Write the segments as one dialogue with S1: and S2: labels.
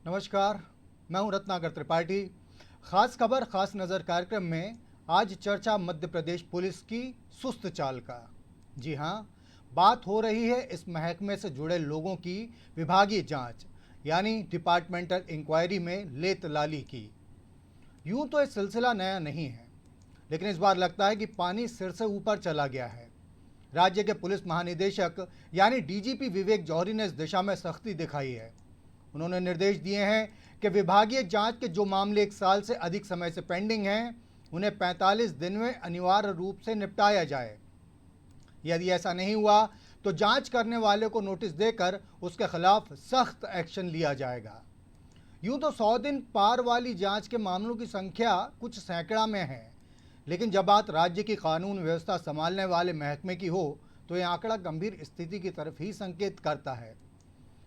S1: नमस्कार, मैं हूं रत्नाकर त्रिपाठी। खास खबर खास नज़र कार्यक्रम में आज चर्चा मध्य प्रदेश पुलिस की सुस्त चाल का। जी हां, बात हो रही है इस महकमे से जुड़े लोगों की विभागीय जांच यानी डिपार्टमेंटल इंक्वायरी में लेत लाली की। यूं तो ये सिलसिला नया नहीं है, लेकिन इस बार लगता है कि पानी सिर से ऊपर चला गया है। राज्य के पुलिस महानिदेशक यानी डीजीपी विवेक जौहरी ने इस दिशा में सख्ती दिखाई है। उन्होंने निर्देश दिए हैं कि विभागीय जांच के जो मामले 1 साल से अधिक समय से पेंडिंग हैं, उन्हें 45 दिन में अनिवार्य रूप से निपटाया जाए। यदि ऐसा नहीं हुआ तो जांच करने वाले को नोटिस देकर उसके खिलाफ सख्त एक्शन लिया जाएगा। यूं तो 100 दिन पार वाली जांच के मामलों की संख्या कुछ सैकड़ा में है, लेकिन जब बात राज्य की कानून व्यवस्था संभालने वाले महकमे की हो तो यह आंकड़ा गंभीर स्थिति की तरफ ही संकेत करता है।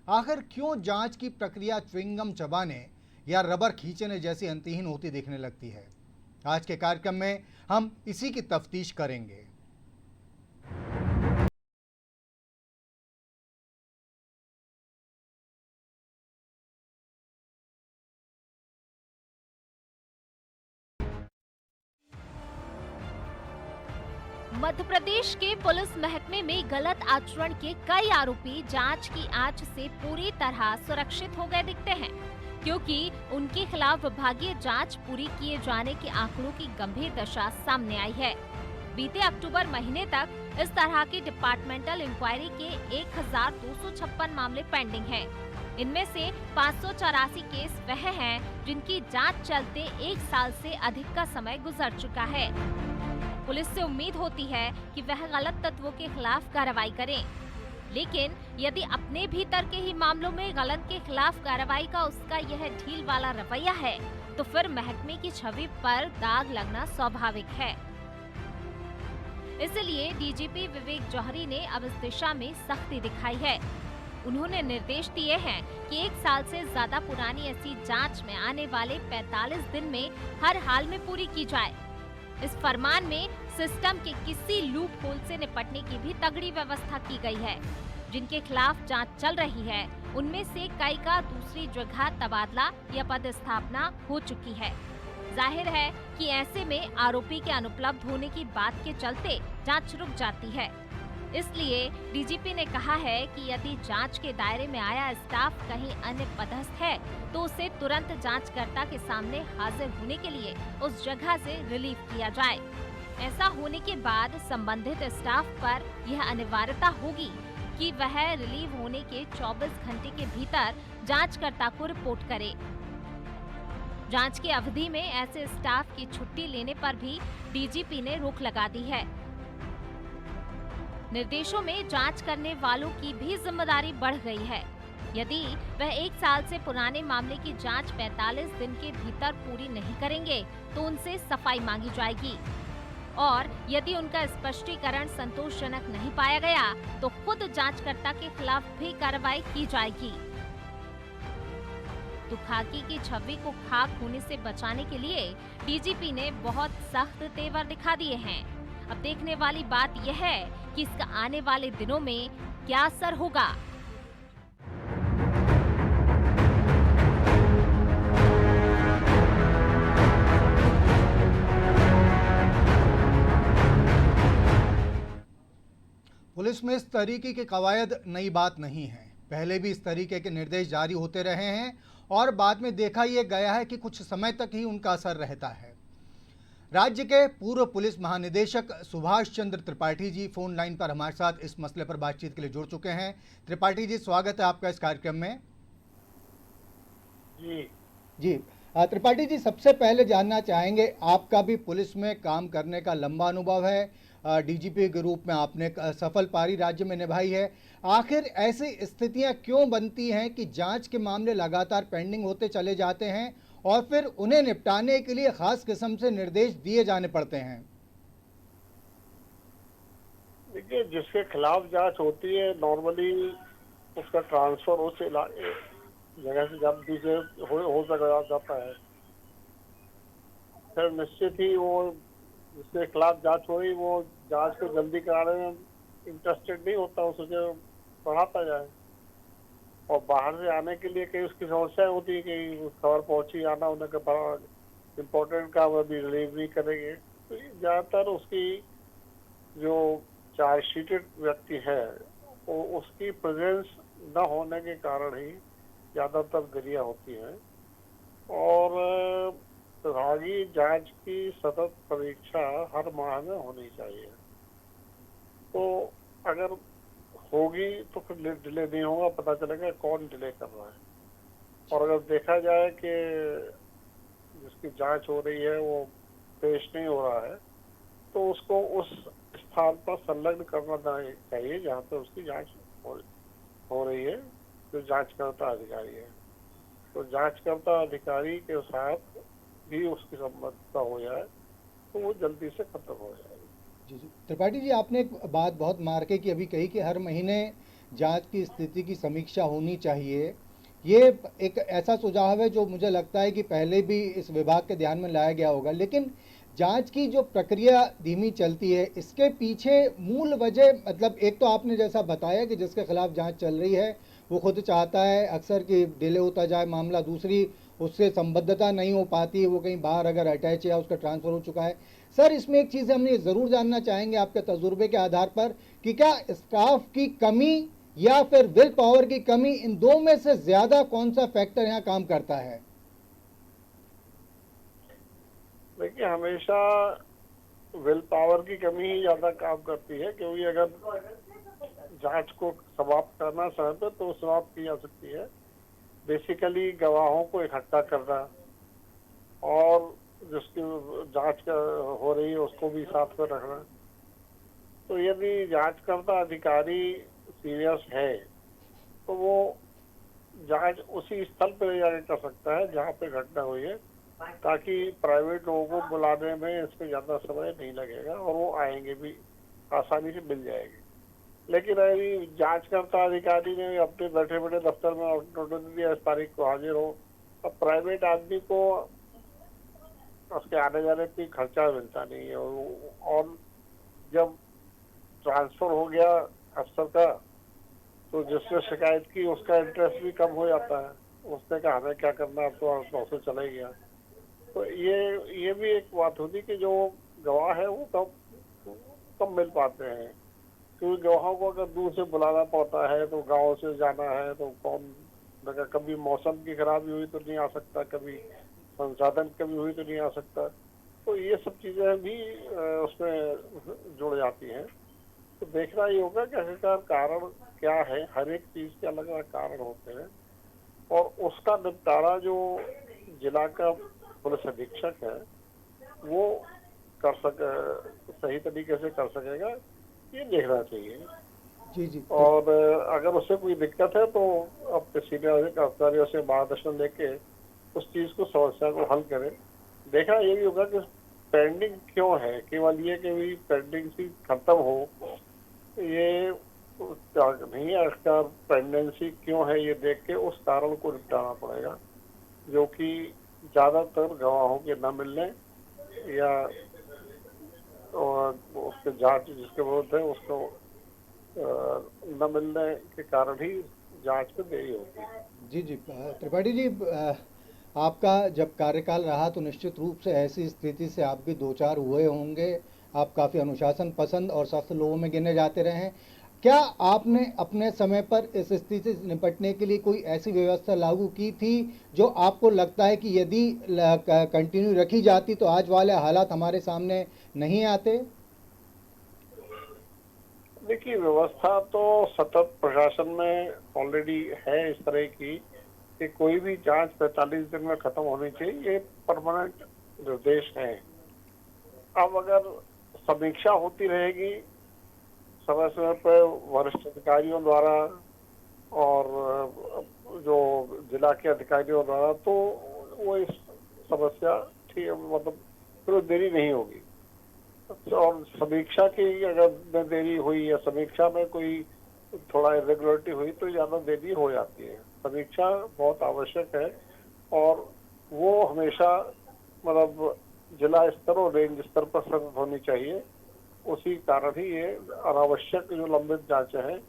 S1: आखिर क्यों जांच की प्रक्रिया च्युइंगम चबाने या रबर खींचने जैसी अंतहीन होती दिखने लगती है? आज के कार्यक्रम में हम इसी की तफ्तीश करेंगे।
S2: मध्य प्रदेश के पुलिस महकमे में गलत आचरण के कई आरोपी जांच की आंच से पूरी तरह सुरक्षित हो गए दिखते हैं, क्योंकि उनके खिलाफ विभागीय जांच पूरी किए जाने के आंकड़ों की गंभीर दशा सामने आई है। बीते अक्टूबर महीने तक इस तरह की डिपार्टमेंटल इंक्वायरी के 1256 मामले पेंडिंग हैं। इनमें से 584 केस वह हैं जिनकी जांच चलते 1 साल से अधिक का समय गुजर चुका है। पुलिस से उम्मीद होती है कि वह गलत तत्वों के खिलाफ कार्रवाई करें, लेकिन यदि अपने भीतर के ही मामलों में गलत के खिलाफ कार्रवाई का उसका यह ढील वाला रवैया है, तो फिर महकमे की छवि पर दाग लगना स्वाभाविक है। इसलिए डीजीपी विवेक जौहरी ने अब इस दिशा में सख्ती दिखाई है। उन्होंने निर्देश दिए हैं कि 1 साल से ज्यादा पुरानी ऐसी जांच में आने वाले 45 दिन में हर हाल में पूरी की जाए। इस फरमान में सिस्टम के किसी लूप होल से निपटने की भी तगड़ी व्यवस्था की गई है। जिनके खिलाफ जांच चल रही है, उनमें से कई का दूसरी जगह तबादला या पदस्थापना हो चुकी है। जाहिर है कि ऐसे में आरोपी के अनुपलब्ध होने की बात के चलते जांच रुक जाती है। इसलिए डीजीपी ने कहा है कि यदि जांच के दायरे में आया स्टाफ कहीं अन्य पदस्थ है, तो उसे तुरंत जांचकर्ता के सामने हाजिर होने के लिए उस जगह से रिलीव किया जाए। ऐसा होने के बाद संबंधित स्टाफ पर यह अनिवार्यता होगी कि वह रिलीव होने के 24 घंटे के भीतर जांचकर्ता को रिपोर्ट करे। जांच की अवधि में ऐसे स्टाफ की छुट्टी लेने पर भी डीजीपी ने रोक लगा दी है। निर्देशों में जांच करने वालों की भी जिम्मेदारी बढ़ गई है। यदि वह 1 साल से पुराने मामले की जांच 45 दिन के भीतर पूरी नहीं करेंगे, तो उनसे सफाई मांगी जाएगी और यदि उनका स्पष्टीकरण संतोषजनक नहीं पाया गया, तो खुद जांचकर्ता के खिलाफ भी कार्रवाई की जाएगी। तो खाकी की छवि को खाक होने से बचाने के लिए डीजीपी ने बहुत सख्त तेवर दिखा दिए हैं। अब देखने वाली बात यह है कि इसका आने वाले दिनों में क्या असर होगा।
S1: पुलिस में इस तरीके की कवायद नई बात नहीं है। पहले भी इस तरीके के निर्देश जारी होते रहे हैं और बाद में देखा यह गया है कि कुछ समय तक ही उनका असर रहता है। राज्य के पूर्व पुलिस महानिदेशक सुभाष चंद्र त्रिपाठी जी फोन लाइन पर हमारे साथ इस मसले पर बातचीत के लिए जुड़ चुके हैं। त्रिपाठी जी, स्वागत है आपका इस कार्यक्रम में। जी त्रिपाठी जी, सबसे पहले जानना चाहेंगे, आपका भी पुलिस में काम करने का लंबा अनुभव है। डीजीपी के रूप में आपने एक सफल पारी राज्य में निभाई है। आखिर ऐसी स्थितियां क्यों बनती हैं कि जांच के मामले लगातार पेंडिंग होते चले जाते हैं और फिर उन्हें निपटाने के लिए खास किस्म से निर्देश दिए जाने पड़ते हैं?
S3: देखिए, जिसके खिलाफ जांच होती है नॉर्मली उसका ट्रांसफर उस जगह से जब दूसरे हो सका जाता है। फिर निश्चित ही वो जिसके खिलाफ जांच हो रही वो जांच को जल्दी कराने में इंटरेस्टेड नहीं होता, उसे बढ़ाता जाए। और बाहर से आने के लिए कई उसकी समस्याएं होती है, कहीं खबर पहुंची आना उन्हें का बड़ा इम्पोर्टेंट काम अभी डिलीवरी करेंगे, तो ज़्यादातर उसकी जो चार्जशीटेड व्यक्ति है वो उसकी प्रेजेंस न होने के कारण ही ज़्यादातर देरियां होती हैं। और विभागीय जांच की सतत परीक्षा हर माह में होनी चाहिए। तो अगर होगी तो फिर डिले नहीं होगा, पता चलेगा कौन डिले कर रहा है। और अगर देखा जाए कि जिसकी जांच हो रही है वो पेश नहीं हो रहा है, तो उसको उस स्थान पर संलग्न करना चाहिए जहाँ पे उसकी जांच हो रही है, जो जांचकर्ता अधिकारी है। तो जांचकर्ता अधिकारी के साथ भी उसकी संबद्धता हो जाए तो वो जल्दी से खत्म हो जाएगी।
S1: जी त्रिपाठी जी, आपने एक बात बहुत मार्के की अभी कही कि हर महीने जांच की स्थिति की समीक्षा होनी चाहिए। ये एक ऐसा सुझाव है जो मुझे लगता है कि पहले भी इस विभाग के ध्यान में लाया गया होगा, लेकिन जांच की जो प्रक्रिया धीमी चलती है, इसके पीछे मूल वजह मतलब एक तो आपने जैसा बताया कि जिसके खिलाफ जांच चल रही है वो खुद चाहता है अक्सर कि डिले होता जाए मामला, दूसरी उससे संबद्धता नहीं हो पाती है, वो कहीं बाहर अगर अटैच या उसका ट्रांसफ़र हो चुका है। सर, इसमें एक चीज़ हम ये ज़रूर जानना चाहेंगे आपके तजुर्बे के आधार पर कि क्या स्टाफ की कमी या फिर विल पावर की कमी, इन दो में से ज़्यादा कौन सा फैक्टर यहाँ काम करता है?
S3: देखिए, हमेशा विल पावर की कमी ही ज़्यादा काम करती है, क्योंकि अगर जांच को समाप्त करना समय पे तो समाप्त की जा सकती है। बेसिकली गवाहों को इकट्ठा करना और जिसकी जांच हो रही है उसको भी साथ में रखना। तो यदि जांचकर्ता अधिकारी सीरियस है तो वो जांच उसी स्थल पर जाकर कर सकता है जहाँ पे घटना हुई है, ताकि प्राइवेट लोगों को बुलाने में इसमें ज़्यादा समय नहीं लगेगा और वो आएंगे भी, आसानी से मिल जाएगी। लेकिन अभी जांचकर्ता अधिकारी ने अपने बैठे बैठे दफ्तर में नोटिस दिया इस तारीख को हाजिर हो, अब प्राइवेट आदमी को उसके आने जाने की खर्चा मिलता नहीं है। और जब ट्रांसफर हो गया अफसर का तो जिसने शिकायत की उसका इंटरेस्ट भी कम हो जाता है, उसने कहा हमें क्या करना, अब तो ऑफिस चला ही गया। तो ये भी एक बात होती कि जो गवाह है वो कम मिल पाते हैं, क्योंकि गवाहों को अगर दूर से बुलाना पड़ता है तो गाँव से जाना है तो कौन, कभी मौसम की खराबी हुई तो नहीं आ सकता, कभी संसाधन कमी हुई तो नहीं आ सकता। तो ये सब चीज़ें भी उसमें जुड़ जाती हैं। तो देखना ही होगा कि आखिरकार कारण क्या है, हर एक चीज़ के अलग अलग कारण होते हैं और उसका निपटारा जो जिला का पुलिस अधीक्षक है वो सही तरीके से कर सकेगा, ये देखना चाहिए।
S1: जी जी।
S3: और अगर उससे कोई दिक्कत है तो अपने सीनियर अधिकारियों से मार्गदर्शन लेके उस चीज़ को, समस्या को हल करें। देखना ये भी होगा कि पेंडिंग क्यों है, केवल ये कि भी पेंडिंग सी खत्म हो, ये नहीं है। इसका पेंडेंसी क्यों है ये देख के उस कारण को निपटाना पड़ेगा, जो कि ज़्यादातर गवाहों के न मिलने या उसके जांच जिसके विरुद्ध है उसको न मिलने के कारण ही जांच में देरी होती है।
S1: जी जी। त्रिपाठी जी, आपका जब कार्यकाल रहा तो निश्चित रूप से ऐसी स्थिति से आप भी दो चार हुए होंगे। आप काफ़ी अनुशासन पसंद और सख्त लोगों में गिने जाते रहे हैं। क्या आपने अपने समय पर इस स्थिति से निपटने के लिए कोई ऐसी व्यवस्था लागू की थी जो आपको लगता है कि यदि कंटिन्यू रखी जाती तो आज वाले हालात हमारे सामने नहीं आते?
S3: देखिए, व्यवस्था तो सतत प्रशासन में ऑलरेडी है इस तरह की कि कोई भी जांच 45 दिन में खत्म होनी चाहिए, ये परमानेंट निर्देश है। अब अगर समीक्षा होती रहेगी समय समय पर वरिष्ठ अधिकारियों द्वारा और जो जिला के अधिकारियों द्वारा, तो वो इस समस्या ठीक मतलब फिर देरी नहीं होगी। और समीक्षा की अगर देरी हुई या समीक्षा में कोई थोड़ा इरेगुलरिटी हुई तो ज़्यादा देरी हो जाती है। समीक्षा बहुत आवश्यक है और वो हमेशा मतलब जिला स्तर और रेंज स्तर पर सतत होनी चाहिए। उसी कारण ही ये अनावश्यक जो लंबित जांचें हैं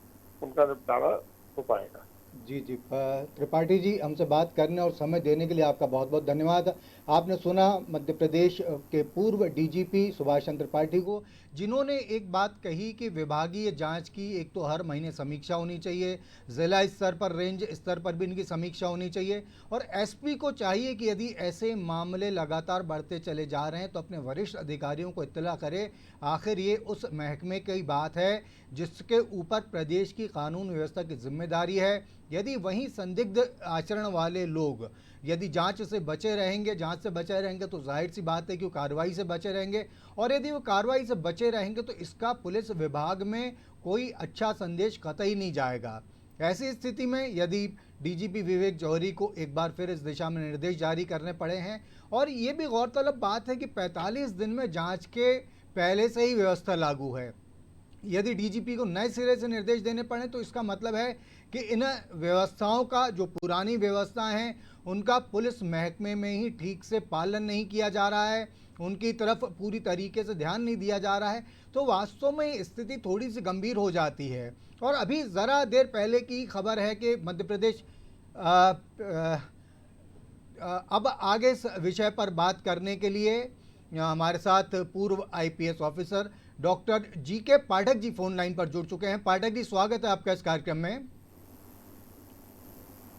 S3: उनका निपटारा हो पाएगा।
S1: जी जी, त्रिपाठी जी, हमसे बात करने और समय देने के लिए आपका बहुत बहुत धन्यवाद। आपने सुना मध्य प्रदेश के पूर्व डीजीपी सुभाष चंद्र त्रिपाठी को, जिन्होंने एक बात कही कि विभागीय जांच की एक तो हर महीने समीक्षा होनी चाहिए, ज़िला स्तर पर, रेंज स्तर पर भी इनकी समीक्षा होनी चाहिए, और एसपी को चाहिए कि यदि ऐसे मामले लगातार बढ़ते चले जा रहे हैं तो अपने वरिष्ठ अधिकारियों को इत्तला करे। आखिर ये उस महकमे की बात है जिसके ऊपर प्रदेश की कानून व्यवस्था की जिम्मेदारी है। यदि वहीं संदिग्ध आचरण वाले लोग यदि जांच से बचे रहेंगे, जांच से बचे रहेंगे, तो जाहिर सी बात है कि वो कार्रवाई से बचे रहेंगे, और यदि वो कार्रवाई से बचे रहेंगे तो इसका पुलिस विभाग में कोई अच्छा संदेश कतई नहीं जाएगा। ऐसी स्थिति में यदि डीजीपी विवेक जौहरी को एक बार फिर इस दिशा में निर्देश जारी करने पड़े हैं, और ये भी गौरतलब बात है कि 45 दिन में जांच के पहले से ही व्यवस्था लागू है। यदि डीजीपी को नए सिरे से निर्देश देने पड़े तो इसका मतलब है कि इन व्यवस्थाओं का, जो पुरानी व्यवस्थाएं हैं, उनका पुलिस महकमे में ही ठीक से पालन नहीं किया जा रहा है, उनकी तरफ पूरी तरीके से ध्यान नहीं दिया जा रहा है। तो वास्तव में स्थिति थोड़ी सी गंभीर हो जाती है। और अभी ज़रा देर पहले की खबर है कि मध्य प्रदेश अब आगे इस विषय पर बात करने के लिए हमारे साथ पूर्व IPS officer doctor GK Pathak ji phone line पर जुड़ चुके हैं। पाठक जी, स्वागत है आपका इस कार्यक्रम में।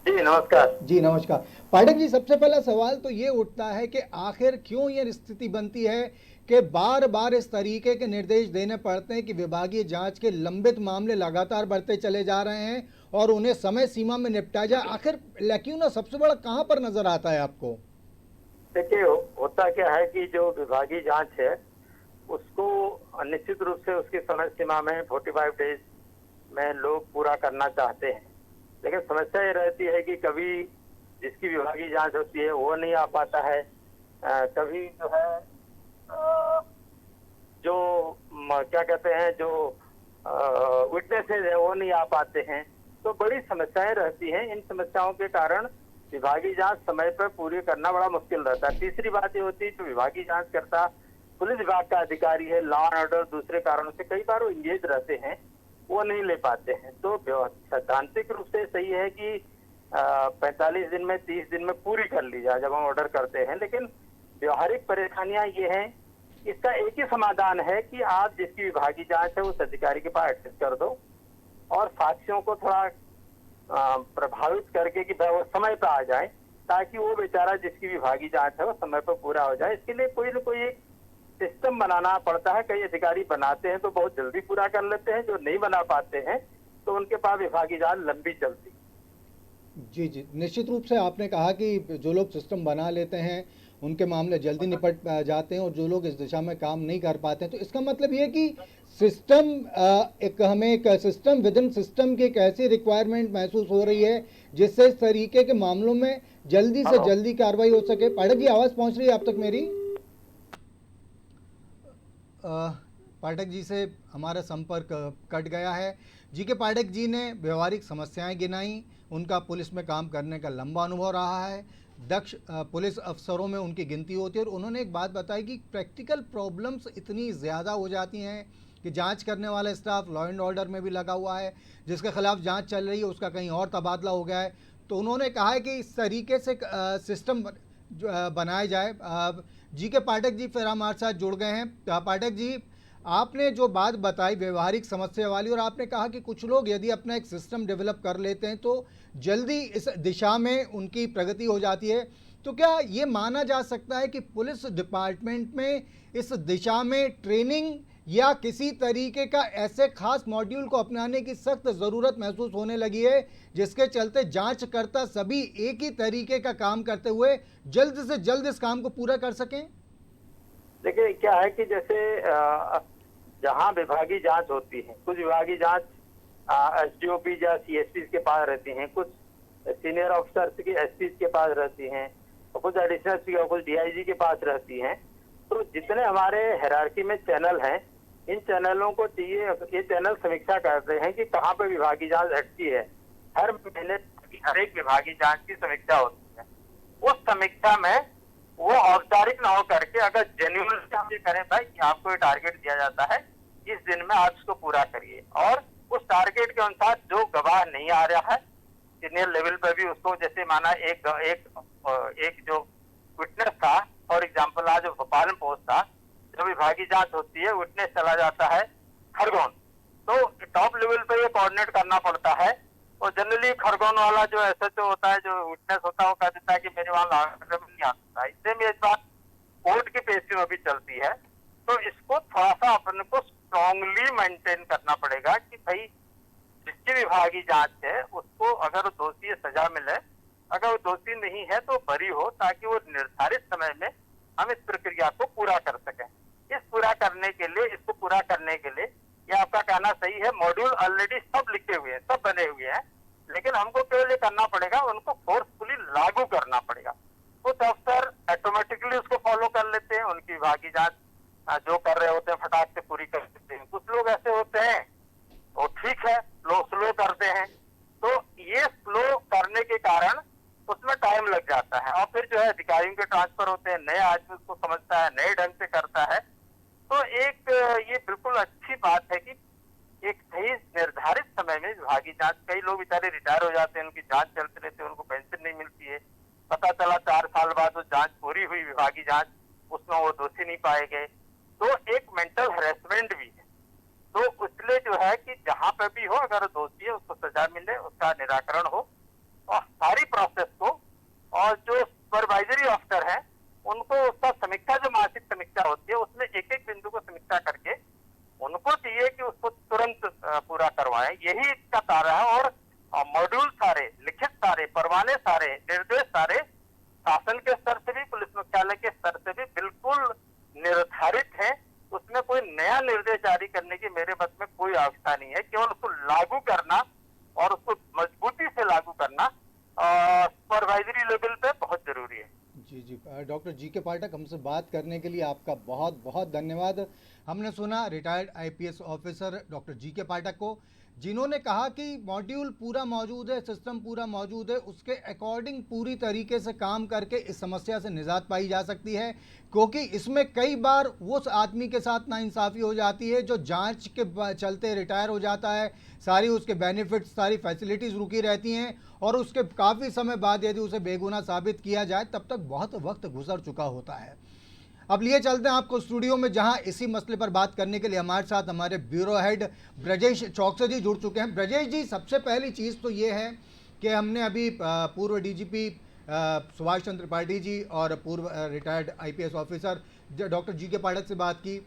S4: जी नमस्कार।
S1: जी नमस्कार। पाठक जी, सबसे पहला सवाल तो ये उठता है कि आखिर क्यों ये स्थिति बनती है कि बार बार इस तरीके के निर्देश देने पड़ते हैं कि विभागीय जांच के लंबित मामले लगातार बढ़ते चले जा रहे हैं और उन्हें समय सीमा में निपटाया जाए। आखिर लैक्यूना सबसे बड़ा कहाँ पर नजर आता है आपको?
S4: देखिए, होता क्या है कि जो विभागीय जांच है उसको निश्चित रूप से उसकी समय सीमा में 45 डेज में लोग पूरा करना चाहते हैं, लेकिन समस्या ये रहती है कि कभी जिसकी विभागीय जांच होती है वो नहीं आ पाता है, कभी जो है जो क्या कहते हैं, जो विटनेसेस है वो नहीं आ पाते हैं। तो बड़ी समस्याएं रहती हैं। इन समस्याओं के कारण विभागीय जांच समय पर पूरी करना बड़ा मुश्किल रहता है। तीसरी बात ये होती है, जो विभागीय जांच करता पुलिस विभाग का अधिकारी है, लॉ एंड ऑर्डर दूसरे कारणों से कई बार वो इंगेज रहते हैं, वो नहीं ले पाते हैं। तो सैद्धांतिक रूप से सही है कि 45 दिन में 30 दिन में पूरी कर ली जाए जब हम ऑर्डर करते हैं, लेकिन व्यवहारिक परेशानियां ये हैं, इसका एक ही समाधान है कि आप जिसकी विभागीय जांच है उस अधिकारी के पास एड्रेस कर दो और साक्ष्यों को थोड़ा प्रभावित करके कि वो समय पर आ जाए, ताकि वो बेचारा जिसकी विभागीय जांच है वो समय पर पूरा हो जाए। इसके लिए कोई न कोई एक सिस्टम बनाना पड़ता है। कई अधिकारी बनाते हैं तो बहुत जल्दी पूरा कर लेते हैं, जो नहीं बना पाते हैं तो उनके पास विभागीय जांच लंबी चलती।
S1: जी जी, निश्चित रूप से आपने कहा कि जो लोग सिस्टम बना लेते हैं उनके मामले जल्दी निपट जाते हैं और जो लोग इस दिशा में काम नहीं कर पाते हैं, तो इसका मतलब ये कि सिस्टम हमें एक सिस्टम विद इन सिस्टम की एक ऐसी रिक्वायरमेंट महसूस हो रही है जिससे इस तरीके के मामलों में जल्दी से जल्दी कार्रवाई हो सके। पाठक जी, आवाज़ पहुंच रही है आप तक मेरी? पाठक जी से हमारा संपर्क कट गया है। जी के पाठक जी ने व्यवहारिक समस्याएं गिनाई, उनका पुलिस में काम करने का लंबा अनुभव रहा है, दक्ष पुलिस अफसरों में उनकी गिनती होती है, और उन्होंने एक बात बताई कि प्रैक्टिकल प्रॉब्लम्स इतनी ज़्यादा हो जाती हैं कि जांच करने वाला स्टाफ लॉ एंड ऑर्डर में भी लगा हुआ है, जिसके खिलाफ जांच चल रही है उसका कहीं और तबादला हो गया है। तो उन्होंने कहा है कि इस तरीके से सिस्टम बनाया जाए। जी के पाठक जी फिर हमारे साथ जुड़ गए हैं। पाठक जी, आपने जो बात बताई व्यवहारिक समस्या वाली, और आपने कहा कि कुछ लोग यदि अपना एक सिस्टम डेवलप कर लेते हैं तो जल्दी इस दिशा में उनकी प्रगति हो जाती है, तो क्या ये माना जा सकता है कि पुलिस डिपार्टमेंट में इस दिशा में ट्रेनिंग या किसी तरीके का ऐसे खास मॉड्यूल को अपनाने की सख्त ज़रूरत महसूस होने लगी है जिसके चलते जांचकर्ता सभी एक ही तरीके का काम करते हुए जल्द से जल्द इस काम को पूरा कर सकें?
S4: देखिए, क्या है कि जैसे जहां विभागीय जांच होती है, कुछ विभागीय जांच एसडीओपी या सीएसपी के पास रहती हैं, कुछ सीनियर ऑफिसर्स की एसपी के पास रहती हैं, और कुछ एडिशनल और कुछ डीआईजी के पास रहती हैं। तो जितने हमारे हायरार्की में चैनल हैं, इन चैनलों को चाहिए, ये चैनल समीक्षा करते हैं कि कहाँ पे विभागीय जांच अटकी है। हर महीने हर एक विभागीय जांच की समीक्षा होती है। उस समीक्षा में वो औपचारिक ना हो करके अगर जेन्युइन हम ये करें भाई कि आपको ये टारगेट दिया जाता है, इस दिन में आप इसको पूरा करिए, और उस टारगेट के अनुसार जो गवाह नहीं आ रहा है सीनियर लेवल पे भी उसको, जैसे माना एक जो विटनेस था, फॉर एग्जाम्पल आज भोपाल में पोस्ट था, जब विभागीय जांच होती है विटनेस चला जाता है खरगोन, तो टॉप लेवल पे ये कोऑर्डिनेट करना पड़ता है। और जनरली खरगोन वाला जो एसएचओ होता है, जो विटनेस होता है, वो कह देता है कि मेरे वहां लॉकअप में नहीं आ सकता। इससे भी इस बात कोर्ट की पेशी में भी चलती है। तो इसको थोड़ा सा अपने को स्ट्रांगली मेंटेन करना पड़ेगा कि भाई जिसकी विभागीय जांच है उसको अगर दोषी है सजा मिले, अगर वो दोषी नहीं है तो बरी हो, ताकि वो निर्धारित समय में हम इस प्रक्रिया को पूरा कर सकें। इसको पूरा करने के लिए ये आपका कहना सही है, मॉड्यूल ऑलरेडी सब लिखे हुए हैं, सब बने हुए हैं, लेकिन हमको केवल ये करना पड़ेगा, उनको फोर्सफुली लागू करना पड़ेगा। कुछ अफसर ऑटोमेटिकली उसको फॉलो कर लेते हैं, उनकी विभागीय जांच जो कर रहे होते हैं फटाक से पूरी कर देते हैं। कुछ लोग ऐसे होते हैं वो ठीक है, लोग स्लो करते हैं, तो ये स्लो करने के कारण उसमें टाइम लग जाता है। और फिर जो है अधिकारियों के ट्रांसफर होते हैं, नए आदमी उसको समझता है, नए ढंग से करता है। तो एक ये बिल्कुल अच्छी बात है कि एक सही निर्धारित समय में विभागीय जांच, कई लोग बेचारे रिटायर हो जाते हैं, उनकी जांच चलते रहते हैं, उनको पेंशन नहीं मिलती है, पता चला 4 साल बाद वो जांच पूरी हुई विभागीय जांच, उसमें वो दोषी नहीं पाए गए, तो एक मेंटल हैरेसमेंट भी है। तो इसलिए जो है कि जहां पे भी हो, अगर दोषी है उसको सजा मिले, उसका निराकरण हो, और सारी प्रोसेस को, और जो सुपरवाइजरी ऑफिसर है उनको उसका समीक्षा, जो मासिक समीक्षा होती है, उसमें एक एक बिंदु को समीक्षा करके उनको चाहिए कि उसको तुरंत पूरा करवाएं। यही इसका कार्य है। और मॉड्यूल सारे, लिखित सारे, परवाने सारे, निर्देश सारे शासन के स्तर से भी, पुलिस मुख्यालय के स्तर से भी बिल्कुल निर्धारित है। उसमें कोई नया निर्देश जारी करने की मेरे मत में कोई आवश्यकता नहीं है। केवल उसको लागू करना और उसको मजबूती से लागू करना सुपरवाइजरी लेवल पे बहुत जरूरी है।
S1: जी डॉक्टर जी के पाठक, हमसे बात करने के लिए आपका बहुत बहुत धन्यवाद। हमने सुना रिटायर्ड आईपीएस ऑफिसर डॉक्टर जी के पाठक को, जिन्होंने कहा कि मॉड्यूल पूरा मौजूद है, सिस्टम पूरा मौजूद है, उसके अकॉर्डिंग पूरी तरीके से काम करके इस समस्या से निजात पाई जा सकती है। क्योंकि इसमें कई बार उस आदमी के साथ नाइंसाफ़ी हो जाती है जो जांच के चलते रिटायर हो जाता है, सारी उसके बेनिफिट्स, सारी फैसिलिटीज़ रुकी रहती हैं, और उसके काफ़ी समय बाद यदि उसे बेगुनाह साबित किया जाए तब तक बहुत वक्त गुजर चुका होता है। अब लिए चलते हैं आपको स्टूडियो में, जहां इसी मसले पर बात करने के लिए हमारे साथ हमारे ब्यूरो हेड ब्रजेश चौकसे जी जुड़ चुके हैं। ब्रजेश जी, सबसे पहली चीज़ तो ये है कि हमने अभी पूर्व डीजीपी सुभाष चंद्र त्रिपाठी जी और पूर्व रिटायर्ड आईपीएस ऑफिसर डॉक्टर जी के पाठक से बात की,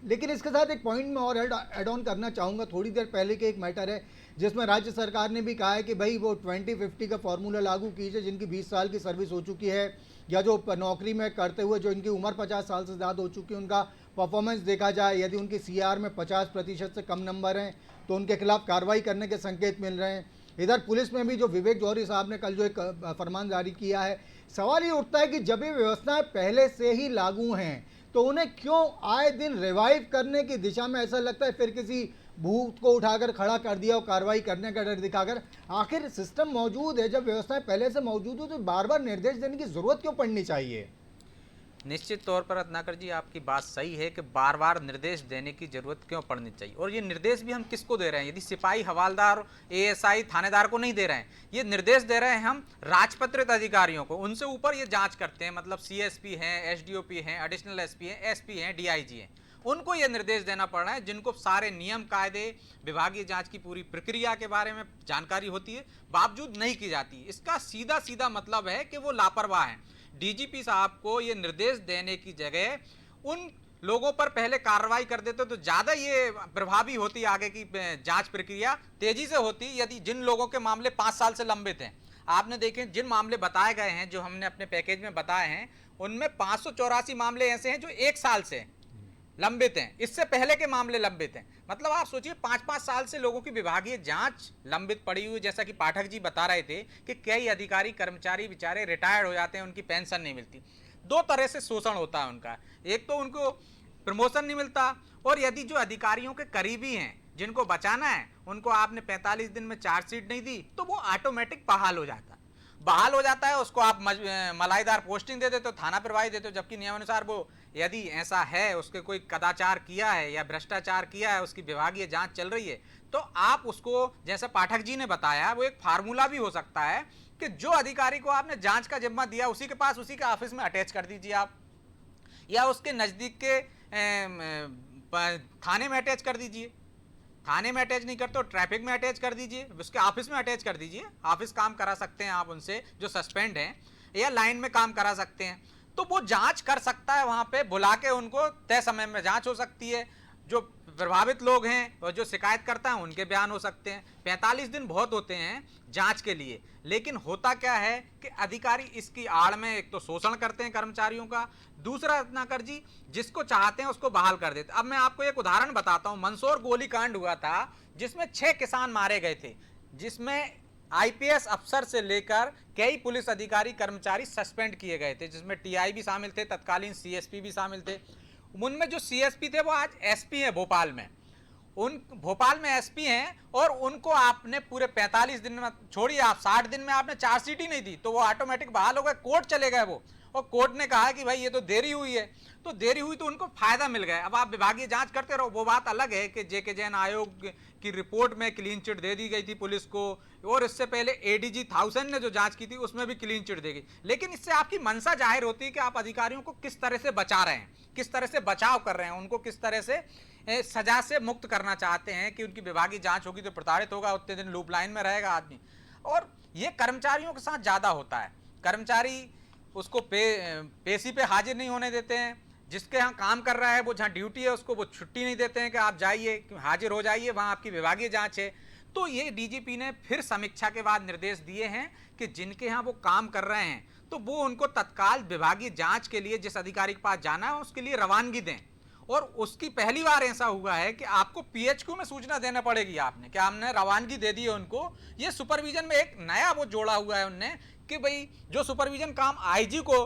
S1: लेकिन इसके साथ एक पॉइंट में और ऐड ऑन करना चाहूँगा। थोड़ी देर पहले के एक मैटर है जिसमें राज्य सरकार ने भी कहा है कि भाई वो 2050 का फॉर्मूला लागू कीजिए, जिनकी 20 साल की सर्विस हो चुकी है या जो नौकरी में करते हुए जो इनकी उम्र 50 साल से ज़्यादा हो चुकी है, उनका परफॉर्मेंस देखा जाए, यदि उनकी सीआर में 50% से कम नंबर हैं तो उनके खिलाफ कार्रवाई करने के संकेत मिल रहे हैं। इधर पुलिस में भी जो विवेक जौहरी साहब ने कल जो एक फरमान जारी किया है, सवाल ये उठता है कि जब ये व्यवस्थाएं पहले से ही लागू हैं तो उन्हें क्यों आए दिन रिवाइव करने की दिशा में, ऐसा लगता है फिर किसी भूत को उठाकर खड़ा कर दिया और कार्रवाई करने का डर दिखाकर। आखिर सिस्टम मौजूद है, जब व्यवस्थाएं पहले से मौजूद हो तो बार बार निर्देश देने की जरूरत क्यों पड़नी चाहिए?
S5: निश्चित तौर पर रत्नाकर जी आपकी बात सही है कि बार बार निर्देश देने की जरूरत क्यों पड़नी चाहिए। और ये निर्देश भी हम किसको दे रहे हैं? यदि सिपाही, हवालदार, एएसआई, थानेदार को नहीं दे रहे हैं, ये निर्देश दे रहे हैं हम राजपत्रित अधिकारियों को। उनसे ऊपर ये जांच करते हैं, मतलब सीएसपी हैं, एसडीओपी हैं, एडिशनल एसपी हैं, एसपी हैं, डीआईजी हैं, उनको ये निर्देश देना पड़ रहा है, जिनको सारे नियम कायदे, विभागीय जांच की पूरी प्रक्रिया के बारे में जानकारी होती है, बावजूद नहीं की जाती। इसका सीधा सीधा मतलब है कि वो लापरवाह हैं। डीजीपी साहब को ये निर्देश देने की जगह उन लोगों पर पहले कार्रवाई कर देते तो ज़्यादा ये प्रभावी होती, आगे की जांच प्रक्रिया तेजी से होती। यदि जिन लोगों के मामले 5 साल से लंबित हैं, आपने देखे जिन मामले बताए गए हैं, जो हमने अपने पैकेज में बताए हैं, उनमें 584 मामले ऐसे हैं जो 1 साल से लंबित हैं, इससे पहले के मामले लंबित हैं। मतलब आप सोचिए 5-5 साल से लोगों की विभागीय जांच लंबित पड़ी हुई। जैसा कि पाठक जी बता रहे थे कि कई अधिकारी कर्मचारी बेचारे रिटायर्ड हो जाते हैं, उनकी पेंशन नहीं मिलती। 2 तरह से शोषण होता है उनका, एक तो उनको प्रमोशन नहीं मिलता, और यदि जो अधिकारियों के करीबी हैं, जिनको बचाना है, उनको आपने 45 दिन में चार्जशीट नहीं दी तो वो ऑटोमेटिक बहाल हो जाता। बहाल हो जाता है, उसको आप मलाईदार पोस्टिंग दे देते हो, थाना प्रभारी देते हो, जबकि नियमानुसार वो यदि ऐसा है, उसके कोई कदाचार किया है या भ्रष्टाचार किया है, उसकी विभागीय जांच चल रही है, तो आप उसको, जैसे पाठक जी ने बताया, वो एक फार्मूला भी हो सकता है कि जो अधिकारी को आपने जांच का जिम्मा दिया उसी के पास, उसी के ऑफिस में अटैच कर दीजिए आप, या उसके नजदीक के थाने में अटैच कर दीजिए। थाने में अटैच नहीं करते तो ट्रैफिक में अटैच कर दीजिए, उसके ऑफिस में अटैच कर दीजिए, ऑफिस काम करा सकते हैं आप उनसे जो सस्पेंड हैं, या लाइन में काम करा सकते हैं, तो वो जांच कर सकता है, वहां पे बुला के उनको तय समय में जांच हो सकती है। जो प्रभावित लोग हैं और जो शिकायत करता है उनके बयान हो सकते हैं। 45 दिन बहुत होते हैं जांच के लिए, लेकिन होता क्या है कि अधिकारी इसकी आड़ में एक तो शोषण करते हैं कर्मचारियों का, दूसरा रत्नाकर जी जिसको चाहते हैं उसको बहाल कर देते। अब मैं आपको एक उदाहरण बताता हूं, मंदसौर गोलीकांड हुआ था जिसमें 6 किसान मारे गए थे, जिसमें आईपीएस अफसर से लेकर कई पुलिस अधिकारी कर्मचारी सस्पेंड किए गए थे, जिसमें टीआई भी शामिल थे, तत्कालीन सीएसपी भी शामिल थे। उनमें जो सीएसपी थे वो आज एसपी हैं भोपाल में, भोपाल में एसपी हैं, और उनको आपने पूरे 45 दिन में, छोड़िए आप 60 दिन में आपने चार्जशीट ही नहीं दी, तो वो ऑटोमेटिक बहाल हो गए, कोर्ट चले गए वो, और कोर्ट ने कहा कि भाई ये तो देरी हुई है, तो देरी हुई तो उनको फायदा मिल गया। अब आप विभागीय जांच करते रहो, वो बात अलग है कि जेके जैन आयोग की रिपोर्ट में क्लीन चिट दे दी गई थी पुलिस को, और इससे पहले एडीजी 1000 ने जो जांच की थी उसमें भी क्लीन चिट दी गई, लेकिन इससे आपकी मंशा जाहिर होती है कि आप अधिकारियों को किस तरह से बचा रहे हैं, किस तरह से बचाव कर रहे हैं, उनको किस तरह से सजा से मुक्त करना चाहते हैं कि उनकी विभागीय जांच होगी तो प्रताड़ित होगा, उतने दिन लूप लाइन में रहेगा आदमी। और ये कर्मचारियों के साथ ज्यादा होता है, कर्मचारी उसको पेशी पे हाजिर नहीं होने देते हैं, जिसके यहाँ काम कर रहा है वो जहाँ ड्यूटी है उसको वो छुट्टी नहीं देते हैं कि आप जाइए हाजिर हो जाइए, वहाँ आपकी विभागीय जांच है। तो ये डीजीपी ने फिर समीक्षा के बाद निर्देश दिए हैं कि जिनके यहाँ वो काम कर रहे हैं तो वो उनको तत्काल विभागीय जांच के लिए जिस अधिकारी के पास जाना है उसके लिए रवानगी दें। और उसकी पहली बार ऐसा हुआ है कि आपको पीएचक्यू में सूचना देना पड़ेगी, आपने कि हमने रवानगी दे दी है उनको। ये सुपरविजन में एक नया वो जोड़ा हुआ है उनने कि भाई जो सुपरविजन काम आईजी को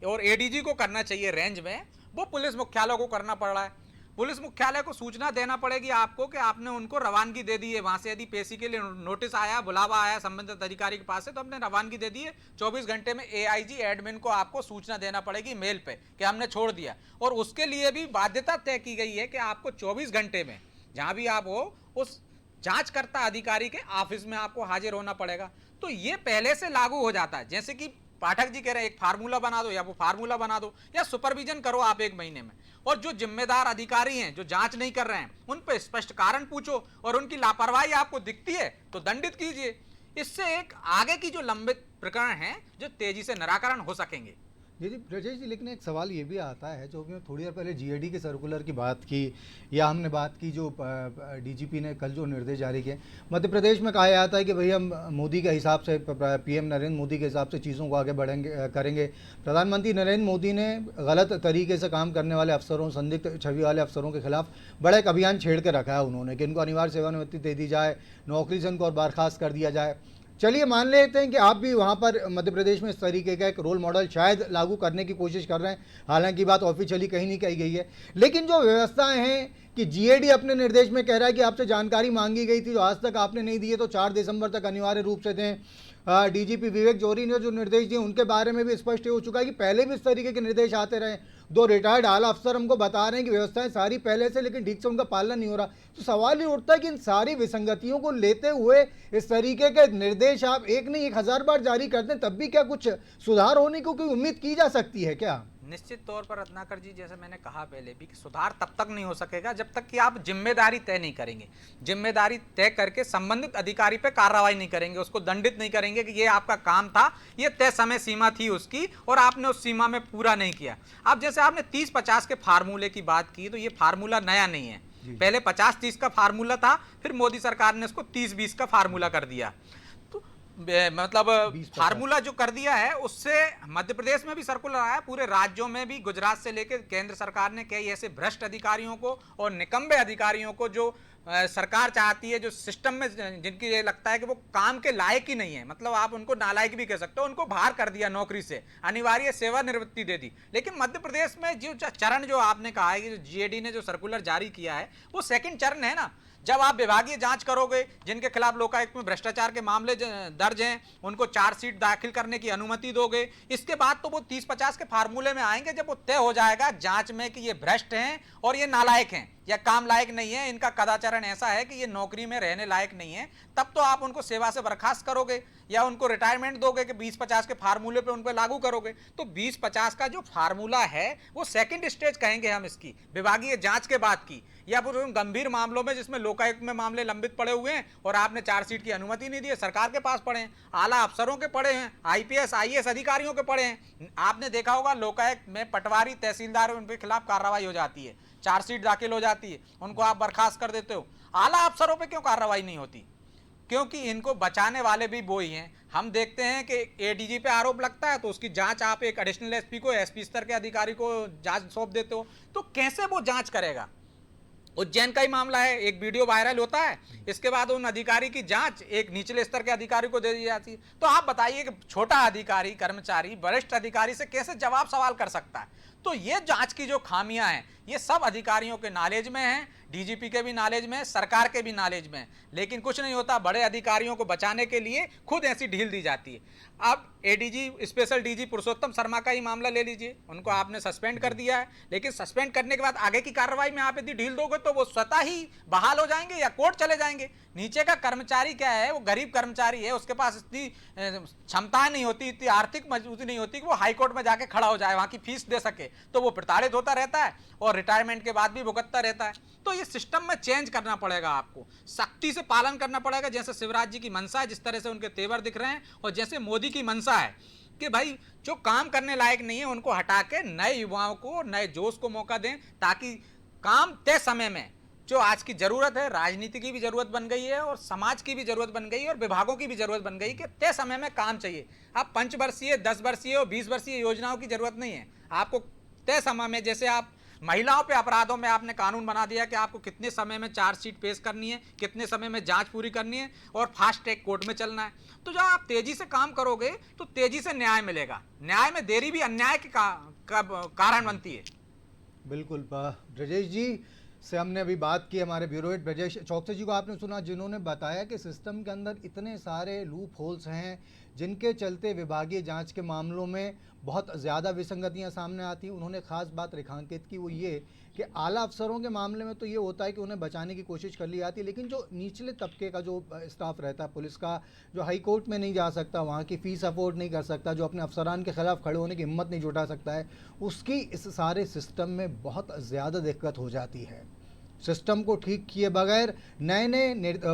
S5: और एडीजी को करना चाहिए रेंज में, वो पुलिस मुख्यालय को करना पड़ रहा है। पुलिस मुख्यालय को सूचना देना पड़ेगी आपको कि आपने उनको रवानगी दे दी है, वहां से यदि पेशी के लिए नोटिस आया, बुलावा आया संबंधित अधिकारी के पास से, तो हमने रवानगी दे दी है। 24 घंटे में एआईजी एडमिन को आपको सूचना देना पड़ेगी मेल पे कि हमने छोड़ दिया, और उसके लिए भी बाध्यता तय की गई है कि आपको 24 घंटे में जहां भी आप हो उस जांचकर्ता अधिकारी के ऑफिस में आपको हाजिर होना पड़ेगा। तो ये पहले से लागू हो जाता है, जैसे कि पाठक जी कह रहे हैं एक फार्मूला बना दो, या वो फार्मूला बना दो, या सुपरविजन करो आप 1 महीने में, और जो जिम्मेदार अधिकारी हैं जो जांच नहीं कर रहे हैं उन पर स्पष्ट कारण पूछो, और उनकी लापरवाही आपको दिखती है तो दंडित कीजिए। इससे एक आगे की जो लंबित प्रकरण हैं जो तेजी से निराकरण हो सकेंगे।
S1: जी ब्रजेश जी, लेकिन एक सवाल ये भी आता है, जो हमने थोड़ी देर पहले जीएडी के सर्कुलर की बात की, या हमने बात की जो डीजीपी ने कल जो निर्देश जारी किए, मध्य प्रदेश में कहा जाता है कि भाई हम मोदी के हिसाब से, पीएम नरेंद्र मोदी के हिसाब से चीज़ों को आगे बढ़ेंगे करेंगे। प्रधानमंत्री नरेंद्र मोदी ने गलत तरीके से काम करने वाले अफसरों, संदिग्ध छवि वाले अफसरों के खिलाफ बड़ा एक अभियान छेड़ के रखा है उन्होंने कि इनको अनिवार्य सेवानिवृत्ति दे दी जाए, नौकरी से इनको और बर्खास्त कर दिया जाए। चलिए मान लेते हैं कि आप भी वहाँ पर मध्य प्रदेश में इस तरीके का एक रोल मॉडल शायद लागू करने की कोशिश कर रहे हैं, हालांकि बात ऑफिशियली कहीं नहीं कही गई है, लेकिन जो व्यवस्थाएं हैं कि जीएडी अपने निर्देश में कह रहा है कि आपसे जानकारी मांगी गई थी जो आज तक आपने नहीं दी है, तो 4 दिसंबर तक अनिवार्य रूप से दें। डीजीपी विवेक जौहरी ने जो निर्देश दिए उनके बारे में भी स्पष्ट हो चुका है कि पहले भी इस तरीके के निर्देश आते रहे। 2 रिटायर्ड आला अफसर हमको बता रहे हैं कि व्यवस्थाएं सारी पहले से, लेकिन ठीक से उनका पालन नहीं हो रहा। तो सवाल ये उठता है कि इन सारी विसंगतियों को लेते हुए इस तरीके के निर्देश आप एक नहीं 1000 बार जारी करते हैं, तब भी क्या कुछ सुधार होने की कोई उम्मीद की जा सकती है क्या?
S5: निश्चित तौर पर रत्नाकर जी, जैसे मैंने कहा पहले भी कि सुधार तब तक नहीं हो सकेगा जब तक कि आप जिम्मेदारी तय नहीं करेंगे। जिम्मेदारी तय करके संबंधित अधिकारी पे कार्रवाई नहीं करेंगे, उसको दंडित नहीं करेंगे कि ये आपका काम था, ये तय समय सीमा थी उसकी और आपने उस सीमा में पूरा नहीं किया। अब जैसे आपने 30-50 के फार्मूले की बात की, तो ये फार्मूला नया नहीं है, पहले 50-30 का फार्मूला था, फिर मोदी सरकार ने इसको 30-20 का फार्मूला कर दिया। मतलब फार्मूला जो कर दिया है उससे मध्य प्रदेश में भी सर्कुलर आया, पूरे राज्यों में भी, गुजरात से लेकर केंद्र सरकार ने कई ऐसे भ्रष्ट अधिकारियों को और निकम्बे अधिकारियों को जो सरकार चाहती है, जो सिस्टम में जिनकी ये लगता है कि वो काम के लायक ही नहीं है, मतलब आप उनको नालायक भी कह सकते हो, उनको बाहर कर दिया नौकरी से, अनिवार्य सेवानिवृत्ति दे दी। लेकिन मध्य प्रदेश में जो चरण जो आपने कहा है कि जो जीएडी ने जो सर्कुलर जारी किया है वो सेकंड चरण है ना, जब आप विभागीय जांच करोगे, जिनके खिलाफ लोकायुक्त में भ्रष्टाचार के मामले दर्ज हैं, उनको चार्जशीट दाखिल करने की अनुमति दोगे, इसके बाद तो वो 30-50 के फार्मूले में आएंगे जब वो तय हो जाएगा जांच में कि ये भ्रष्ट हैं और ये नालायक हैं या काम लायक नहीं है, इनका कदाचारण ऐसा है कि ये नौकरी में रहने लायक नहीं है, तब तो आप उनको सेवा से बर्खास्त करोगे या उनको रिटायरमेंट दोगे कि 20-50 के फार्मूले पे उन पर लागू करोगे। तो 20-50 का जो फार्मूला है वो सेकंड स्टेज कहेंगे हम इसकी, विभागीय जांच के बाद की, या फिर उन गंभीर मामलों में जिसमें लोकायुक्त में मामले लंबित पड़े हुए हैं और आपने चार्जशीट की अनुमति नहीं दी है, सरकार के पास पड़े हैं, आला अफसरों के पड़े हैं, IPS IAS अधिकारियों के पड़े हैं। आपने देखा होगा लोकायुक्त में पटवारी तहसीलदार उनके खिलाफ कार्रवाई हो जाती है, चार्जशीट दाखिल हो जाती है, उनको आप बर्खास्त कर देते हो। आला अफसरों पे क्यों कार्रवाई नहीं होती? क्योंकि इनको बचाने वाले भी वो ही हैं। हम देखते हैं कि ADG पे आरोप लगता है तो उसकी जांच आप एक एडिशनल SP को, SP स्तर के अधिकारी को जांच सौंप देते हो, तो कैसे वो जांच करेगा? उज्जैन का ही मामला है, एक वीडियो वायरल होता है, इसके बाद उन अधिकारी की जांच एक निचले स्तर के अधिकारी को दे दी जाती है। तो आप बताइए कि छोटा अधिकारी, कर्मचारी वरिष्ठ अधिकारी से कैसे जवाब सवाल कर सकता है? तो ये जांच की जो खामियां हैं ये सब अधिकारियों के नॉलेज में हैं, DGP के भी नॉलेज में, सरकार के भी नॉलेज में, लेकिन कुछ नहीं होता। बड़े अधिकारियों को बचाने के लिए खुद ऐसी ढील दी जाती है। अब ADG special DG Purushottam Sharma का ही मामला ले लीजिए, उनको आपने सस्पेंड कर दिया है, लेकिन सस्पेंड करने के बाद आगे की कार्रवाई में आप यदि ढील दोगे तो वो स्वतः ही बहाल हो जाएंगे या कोर्ट चले जाएंगे। नीचे का कर्मचारी क्या है, वो गरीब कर्मचारी है, उसके पास इतनी क्षमता नहीं होती, इतनी आर्थिक मजबूती नहीं होती कि वो हाईकोर्ट में जाके खड़ा हो जाए, वहां की फीस दे सके, तो वो प्रताड़ित होता रहता है और रिटायरमेंट के बाद भी भुगतता रहता है। तो ये सिस्टम में चेंज करना पड़ेगा, आपको सख्ती से पालन करना पड़ेगा। जैसे शिवराज जी की मंशा है, जिस तरह से उनके तेवर दिख रहे हैं, और जैसे मोदी की मंशा है कि भाई जो काम करने लायक नहीं है उनको हटा के नए युवाओं को, नए जोश को मौका दें, ताकि काम तय समय में, जो आज की जरूरत है, राजनीति की भी जरूरत बन गई है और समाज की भी जरूरत बन गई है और विभागों की भी जरूरत बन गई कि तय समय में काम चाहिए। अब 5 वर्षीय, 10 वर्षीय और 20 वर्षीय योजनाओं की जरूरत नहीं है, आपको तय समय में, जैसे आप महिलाओं पे अपराधों में आपने कानून बना दिया कि आपको कितने समय में चार्जशीट पेश करनी है, कितने समय में जांच पूरी करनी है और फास्ट ट्रैक कोर्ट में चलना है। तो जब आप तेजी से काम करोगे तो तेजी से न्याय मिलेगा। न्याय में देरी भी अन्याय के कारण बनती है।
S1: बिल्कुल। ब्रजेश जी से हमने अभी बात की, हमारे ब्यूरो हेड ब्रजेश चौकसी जी को आपने सुना, जिन्होंने बताया कि सिस्टम के अंदर इतने सारे लूप होल्स हैं जिनके चलते विभागीय जांच के मामलों में बहुत ज़्यादा विसंगतियां सामने आती हैं। उन्होंने खास बात रेखांकित की, वो ये कि आला अफसरों के मामले में तो ये होता है कि उन्हें बचाने की कोशिश कर ली जाती है, लेकिन जो निचले तबके का जो स्टाफ रहता है पुलिस का, जो हाई कोर्ट में नहीं जा सकता, वहाँ की फ़ीस अफोर्ड नहीं कर सकता, जो अपने अफसरान के खिलाफ खड़े होने की हिम्मत नहीं जुटा सकता है, उसकी इस सारे सिस्टम में बहुत ज़्यादा दिक्कत हो जाती है। सिस्टम को ठीक किए बगैर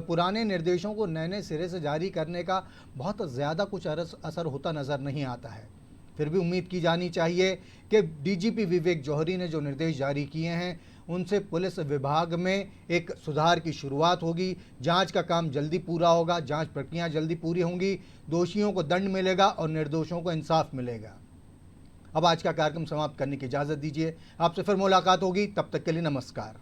S1: पुराने निर्देशों को नए सिरे से जारी करने का बहुत ज़्यादा कुछ असर होता नज़र नहीं आता है। फिर भी उम्मीद की जानी चाहिए कि DGP विवेक जौहरी ने जो निर्देश जारी किए हैं उनसे पुलिस विभाग में एक सुधार की शुरुआत होगी, जांच का काम जल्दी पूरा होगा, जांच प्रक्रिया जल्दी पूरी होंगी, दोषियों को दंड मिलेगा और निर्दोषों को इंसाफ मिलेगा। अब आज का कार्यक्रम समाप्त करने की इजाज़त दीजिए, आपसे फिर मुलाकात होगी, तब तक के लिए नमस्कार।